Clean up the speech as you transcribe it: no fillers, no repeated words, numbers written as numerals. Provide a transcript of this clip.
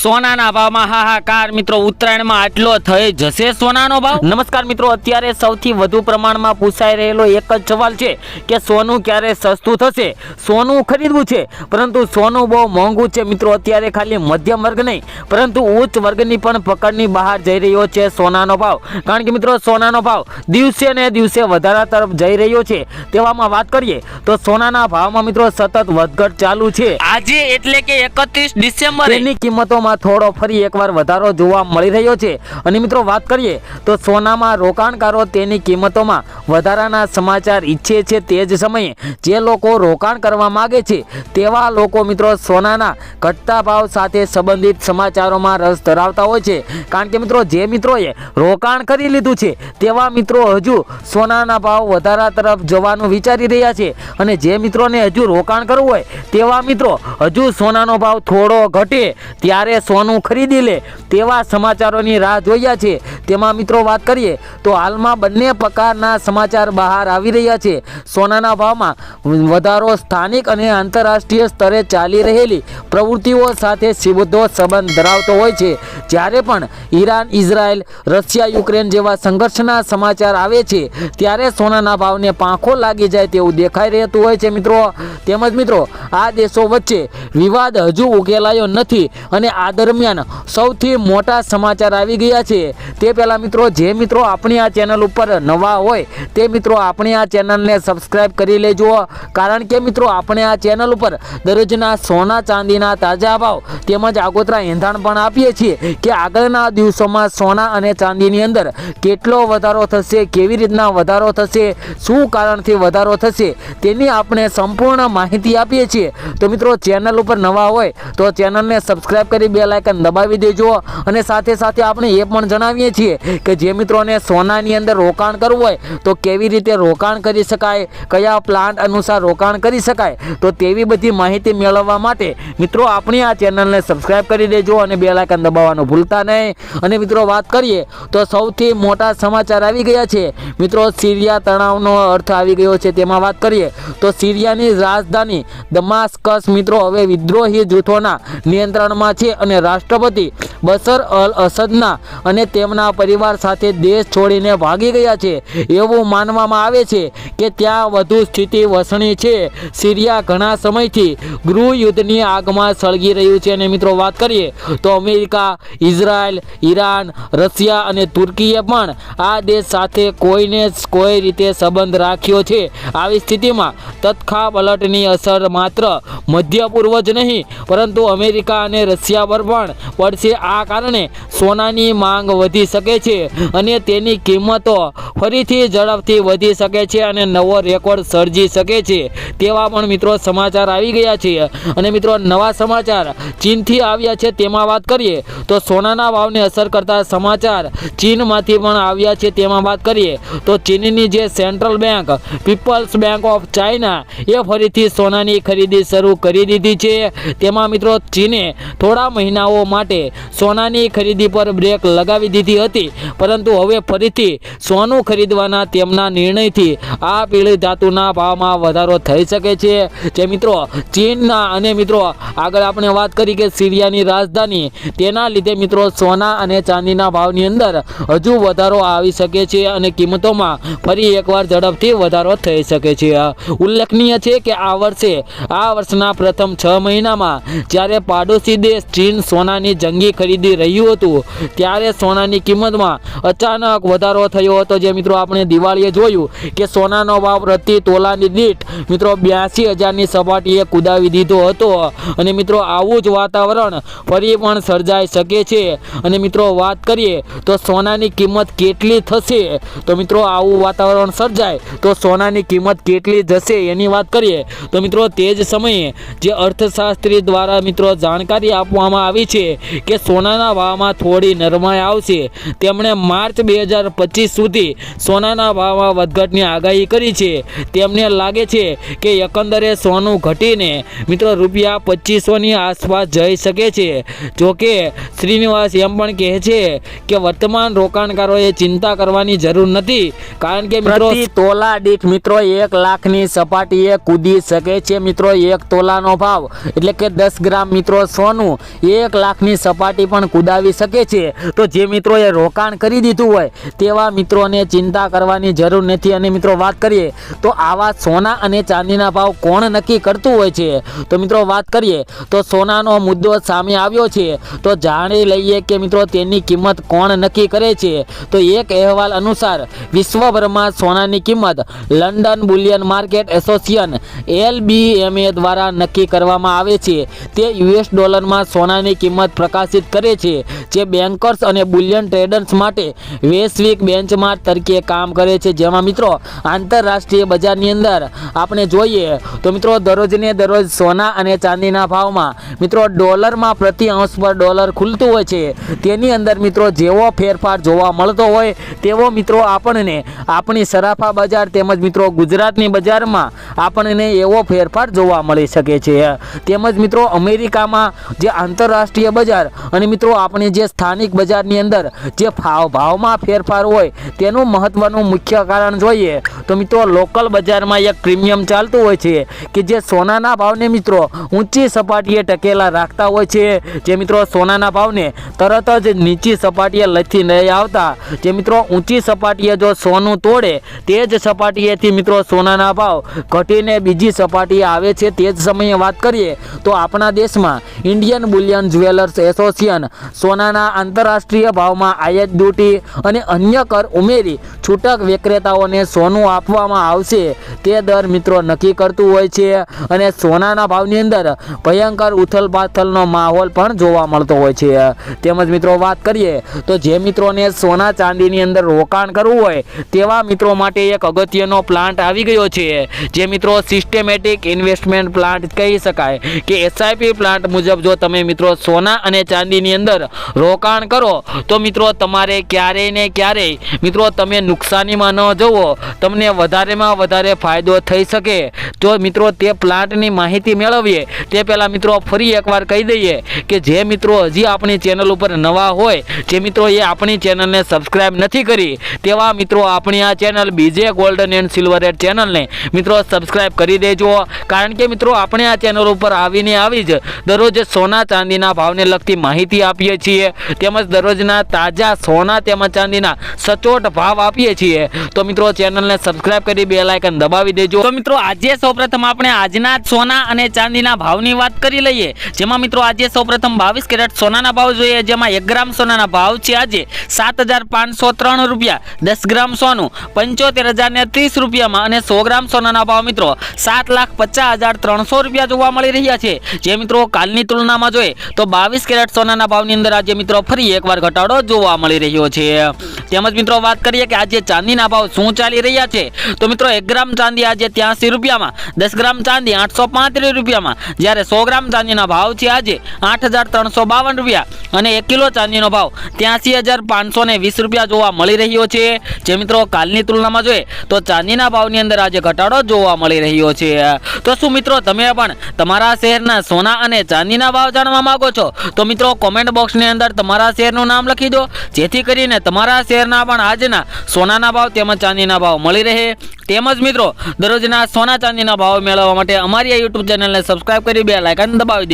સોનાના ભાવમાં હાહાકાર મિત્રો, ઉત્તરાયણમાં આટલો થઈ જશે સોનાનો ભાવ? નમસ્કાર મિત્રો, અત્યારે સૌથી વધુ પ્રમાણમાં પૂછાઈ રહેલો એક જ સવાલ છે કે સોનું ક્યારે સસ્તું થશે, સોનું ખરીદવું છે પરંતુ સોનું બહુ મોંઘું છે મિત્રો. અત્યારે ખાલી મધ્યમ વર્ગ નહીં પરંતુ ઉચ્ચ વર્ગની પણ પકડની બહાર જઈ રહ્યો છે સોનાનો ભાવ. કારણ કે મિત્રો સોનાનો ભાવ દિવસે ને દિવસે વધારા તરફ જઈ રહ્યો છે. તેવામાં વાત કરીએ તો સોનાના ભાવમાં મિત્રો સતત વધઘટ ચાલુ છે. આજે એટલે કે 31 ડિસેમ્બર તેની કિંમતોમાં થોડો ફરી એકવાર વધારો જોવા મળી રહ્યો છે. અને મિત્રો વાત કરીએ તો સોનામાં રોકાણકારો તેની કિંમતોમાં વધારાના સમાચાર ઈચ્છે છે. તે જ સમયે જે લોકો રોકાણ કરવા માંગે છે તેવા લોકો મિત્રો સોનાના ઘટતા ભાવ સાથે સંબંધિત સમાચારોમાં રસ ધરાવતા હોય છે. કારણ કે મિત્રો જે મિત્રોએ રોકાણ કરી લીધું છે તેવા મિત્રો હજુ સોનાના ભાવ વધારા તરફ જવાનું વિચારી રહ્યા છે. અને જે મિત્રોને હજુ રોકાણ કરવું હોય તેવા મિત્રો હજુ સોનાનો ભાવ થોડો ઘટે ત્યારે સોનું ખરીદી લે તેવા સમાચારોની રાહ જોયા છે. તેમાં મિત્રો વાત કરીએ તો હાલમાં બંને પ્રકારના સમાચાર બહાર આવી રહ્યા છે. સોનાના ભાવમાં વધારો સ્થાનિક અને આંતરરાષ્ટ્રીય સ્તરે ચાલી રહેલી પ્રવૃત્તિઓ સાથે સીધો સંબંધ ધરાવતો હોય છે. જ્યારે પણ ઈરાન, ઇઝરાયલ, રશિયા, યુક્રેન જેવા સંઘર્ષના સમાચાર આવે છે ત્યારે સોનાના ભાવને પાંખો લાગી જાય તેવું દેખાઈ રહેતું હોય છે મિત્રો. તેમજ મિત્રો આ દેશો વચ્ચે વિવાદ હજુ ઉકેલાયો નથી અને આ દરમિયાન સૌથી મોટા સમાચાર આવી ગયા છે. તે પહેલાં મિત્રો જે મિત્રો આપણી આ ચેનલ ઉપર નવા હોય તે મિત્રો આપણી આ ચેનલને સબસ્ક્રાઈબ કરી લેજો. કારણ કે મિત્રો આપણે આ ચેનલ ઉપર દરરોજના સોના ચાંદીના તાજા ભાવ તેમજ આગોતરા એંધાણ પણ આપીએ છીએ કે આગળના દિવસોમાં સોના અને ચાંદીની અંદર કેટલો વધારો થશે, કેવી રીતના વધારો થશે, શું કારણથી વધારો થશે તેની આપણે સંપૂર્ણ માહિતી આપીએ છીએ. તો મિત્રો ચેનલ ઉપર નવા હોય તો ચેનલને સબસ્ક્રાઈબ કરી બેલ આઇકન દબાવી દેજો. અને સાથે સાથે આપણે એ પણ જણાવીએ છીએ કે જે મિત્રોને સોનાની અંદર રોકાણ કરવું હોય તો કેવી રીતે રોકાણ કરી શકાય, કયા પ્લાન અનુસાર રોકાણ કરી શકાય, તો તેવી બધી માહિતી મેળવવા માટે મિત્રો આપણી આ ચેનલને સબસ્ક્રાઈબ કરી દેજો અને બેલ આઇકન દબાવવાનું ભૂલતા નહીં. અને મિત્રો વાત કરીએ તો સૌથી મોટા સમાચાર આવી ગયા છે મિત્રો, સિરિયા તણાવનો અર્થ આવી ગયો છે. તેમાં વાત કરીએ તો સિરિયાની રાજધાની દમાસ્કસ મિત્રો હવે વિદ્રોહી જૂથોના નિયંત્રણમાં છે અને રાષ્ટ્રપતિ બશર અલ અસદના અને તેમના પરિવાર સાથે દેશ છોડીને ભાગી ગયા છે. એવું માનવામાં આવે છે કે ત્યાં વધુ સ્થિતિ વસણી છે. સિરિયા ઘણા સમયથી ગૃહ યુદ્ધની આગમાં સળગી રહ્યું છે. અને મિત્રો વાત કરીએ તો અમેરિકા, ઇઝરાયલ, ઈરાન, રશિયા અને તુર્કીએ પણ આ દેશ સાથે કોઈને કોઈ રીતે સંબંધ રાખ્યો છે. આવી સ્થિતિમાં તત્કાલ અસર માત્ર મધ્ય પૂર્વ જ નહીં પરંતુ અમેરિકા અને રશિયા પર પણ પડશે. આ કારણે સોનાની માંગ વધી શકે છે અને તેની કિંમતો ફરીથી ઝડપથી વધી શકે છે અને નવો રેકોર્ડ સર્જી શકે છે તેવા પણ મિત્રો સમાચાર આવી ગયા છે. અને મિત્રો નવા સમાચાર ચીનથી આવ્યા છે. તેમાં વાત કરીએ તો સોનાના ભાવને અસર કરતા સમાચાર ચીનમાંથી પણ આવ્યા છે. તેમાં વાત કરીએ તો ચીનની જે central bank People's Bank of China એ ફરીથી સોનાની ખરીદી શરૂ કરી દીધી છે. તેમાં મિત્રો ચીને થોડા મહિનાઓ માટે સોનાની ખરીદી પર બ્રેક લગાવી દીધી હતી પરંતુ હવે ફરીથી સોનું ખરીદવાના તેમના નિર્ણયથી આ પીળી ધાતુના ભાવમાં વધારો થઈ શકે છે. જે મિત્રો ચીનના અને મિત્રો આગળ આપણે વાત કરી કે સિરિયાની રાજધાની તેના લીધે મિત્રો સોના અને ચાંદીના ભાવની અંદર હજુ વધારો આવી શકે છે અને કિંમતોમાં ફરી એકવાર ઝડપથી વધારો થઈ શકે છે. ઉલ્લેખનીય છે કે આ વર્ષના પ્રથમ 6 મહિનામાં જ્યારે પાડોશી દેશ ચીન સોનાની જંગી ખરીદી રહ્યું હતું ત્યારે સોનાની કિંમતમાં અચાનક વધારો થયો હતો. જે મિત્રો આપણે દિવાળીએ જોયું કે સોનાનો ભાવ પ્રતિ તોલાની દીઠ મિત્રો 82,000ની સપાટીએ કૂદાવી દીધો હતો. અને મિત્રો આવું જ વાતાવરણ ફરી પણ સર્જાઈ શકે છે. અને મિત્રો વાત કરીએ તો સોનાની કિંમત કેટલી થશે, તો મિત્રો આવું વાતાવરણ સર્જાય તો સોનાની કિંમત કેટલી જશે એની વાત કરીએ તો મિત્રો તે જ સમયે જે અર્થશાસ્ત્રી દ્વારા મિત્રો જાણકારી આપવામાં આવી છે કે સોનાના ભાવમાં થોડી નરમાઈ આવશે. તેમણે માર્ચ 2025 સુધી સોનાના ભાવમાં વધઘટની આગાહી કરી છે. તેમને લાગે છે કે એકંદરે સોનું ઘટીને મિત્રો ₹2500ની આસપાસ જઈ શકે છે. જોકે શ્રીનિવાસ એમ પણ કહે છે કે વર્તમાન રોકાણકારોએ ચિંતા કરવાની જરૂર નથી કારણ કે મિત્રો તોલા દીઠ મિત્રો 1 લાખની સપાટીએ કૂદી શકે છે. મિત્રો 1 તોલાનો ભાવ એટલે કે 10 ગ્રામ મિત્રો સોનું 1 લાખની સપાટી પણ કુદાવી શકે છે. તો જે મિત્રોએ રોકાણ કરી દીધું હોય તેવા મિત્રોને ચિંતા કરવાની જરૂર નથી. અને મિત્રો વાત કરીએ તો આવા સોના અને ચાંદીના ભાવ કોણ નક્કી કરતું હોય છે? તો મિત્રો વાત કરીએ તો સોનાનો મુદ્દો સામે આવ્યો છે. તો જાણી લઈએ કે મિત્રો તેની કિંમત કોણ નક્કી કરે છે. તો એક અહેવાલ અનુસાર વિશ્વભરમાં સોનાની કિંમત London Boolean market association LBMA દ્વારા નક્કી કરવામાં આવે છે. તે US ડોલરમાં સોનાની કિંમત પ્રકાશિત કરે છે, જે બેન્કર્સ અને બુલિયન ટ્રેડર્સ માટે વૈશ્વિક બેન્ચમાર્ક તરીકે કામ કરે છે. જેમાં મિત્રો આંતરરાષ્ટ્રીય બજારની અંદર આપણે જોઈએ તો મિત્રો દરરોજને દરરોજ સોના અને ચાંદીના ભાવમાં મિત્રો ડોલરમાં પ્રતિ અંશ પર ડોલર ખુલતું હોય છે. તેની અંદર મિત્રો જેવો ફેરફાર જોવા મળતો હોય તેવો મિત્રો આપણને આપણી સરાફા બજાર તેમજ મિત્રો ગુજરાતની બજારમાં આપણને એવો ફેરફાર જોવા મળી શકે છે. તેમજ મિત્રો અમેરિકામાં જે આંતરરાષ્ટ્રીય બજાર અને મિત્રો આપણી જે સ્થાનિક બજારની અંદર જે ભાવમાં ફેરફાર હોય તેનું મહત્વનું મુખ્ય કારણ જોઈએ તો મિત્રો લોકલ બજારમાં એક પ્રીમિયમ ચાલતું હોય છે કે જે સોનાના ભાવને મિત્રો ઊંચી સપાટીએ ટકેલા રાખતા હોય છે. જે મિત્રો સોનાના ભાવને તરત જ નીચી સપાટીએ લથી નહીં આવતા. જે મિત્રો ઊંચી સપાટીએ જો સોનું તોડે તે જ સપાટીએથી મિત્રો સોનાના ભાવ ઘટીને બીજી સપાટીએ આવે છે. તે જ સમયે વાત કરીએ તો આપણા દેશમાં ઇન્ડિયન બુલિયન જ્વેલર્સ એસોસિએશન સોનાના આંતરરાષ્ટ્રીય ભાવમાં આયાત ડ્યુટી અને અન્ય કર ઉમેરી છૂટક વિક્રેતાઓને સોનું આપવામાં આવશે તે દર મિત્રો નક્કી કરતું હોય છે. અને સોનાના ભાવની અંદર ભયંકર ઉથલપાથલનો માહોલ પણ જોવા મળતો હોય છે. તેમજ મિત્રો વાત કરીએ તો જે મિત્રોને સોના ચાંદીની અંદર રોકાણ કરવું હોય તેવા મિત્રો માટે એક અગત્યનો પ્લાન્ટ આવી ગયો છે, જે મિત્રો સિસ્ટેમેટિક ઇન્વેસ્ટમેન્ટ પ્લાન્ટ કહી શકાય કે SIP પ્લાન્ટ મુજબ જો તમે મિત્રો સોના અને ચાંદીની અંદર રોકાણ કરો તો મિત્રો તમારે ક્યારેય ને ક્યારેય મિત્રો તમે નુકસાનીમાં ન જવો, તમને વધારેમાં વધારે ફાયદો થઈ શકે. તો મિત્રો તે પ્લાન્ટની માહિતી મેળવીએ તે પહેલાં મિત્રો ફરી એકવાર કહી દઈએ કે જે મિત્રો હજી આપણી ચેનલ ઉપર નવા હોય, જે મિત્રો એ આપણી ચેનલને સબસ્ક્રાઈબ નથી કરી તેવા મિત્રો આપણી આ channel BJ golden and silver rate ચેનલને મિત્રો સબસ્ક્રાઈબ કરી દેજો. કારણ કે મિત્રો આપણે આ ચેનલ ઉપર આવી જ દરરોજ સોના ચાંદીના ભાવને લગતી માહિતી આપીએ છીએ, તેમજ દરરોજના તાજા સોના તેમજ ચાંદીના સચોટ ભાવ આપીએ છીએ. તો મિત્રો ચેનલને સબસ્ક્રાઈબ કરી બેલ આઇકન દબાવી દેજો. તો મિત્રો આજે સૌપ્રથમ આપણે આજના સોના અને ચાંદીના ભાવની વાત કરી લઈએ. જેમાં મિત્રો આજે સૌપ્રથમ 22 કેરેટ સોનાના ભાવ જોઈએ, જેમાં 1 ગ્રામ સોનાના ભાવ છે આજે 7,503 રૂપિયા. 10 ગ્રામ સોનું 75,030 રૂપિયામાં અને 100 ગ્રામ સોનાના ભાવ મિત્રો 7,50,300 રૂપિયા જોવા મળી રહ્યા છે. જે મિત્રો કાલની તુલનામાં જોઈએ તો 22 કેરેટ સોનાના ભાવની અંદર આજે મિત્રો ફરી એકવાર ઘટાડો જોવા મળી રહ્યો છે. તેમજ મિત્રો વાત કરીએ કે આજે ચાંદીના ભાવ શું ચાલી રહ્યા છે તો મિત્રો 1 ગ્રામ ચાંદી આજે 83 રૂપિયામાં, 10 ગ્રામ ચાંદી 835 રૂપિયામાં, જ્યારે 100 ગ્રામ ચાંદીના ભાવ છે આજે 8,352 રૂપિયા અને 1 કિલો ચાંદીનો ભાવ 83,520 રૂપિયા જોવા મળી રહ્યો છે. જે મિત્રો કાલની તુલનામાં જોઈએ તો ચાંદીના ભાવની અંદર આજે ઘટાડો જોવા મળી રહ્યો છે. તો શું મિત્રો તમે પણ તમારા શહેરના સોના અને ચાંદીના ભાવ જાણવા માંગો છો તો મિત્રો કોમેન્ટ બોક્સની અંદર તમારા શહેરનું નામ લખી દો, જેથી કરીને તમારા શહેરના પણ આજના સોનાના ભાવ તેમજ ચાંદીના ભાવ મળી રહે. તેમજ મિત્રો દરરોજના સોના ચાંદીના ભાવ મેળવવા માટે અમારી આ YouTube ચેનલને સબસ્ક્રાઇબ કરી બેલ આઇકન દબાવી દેજો.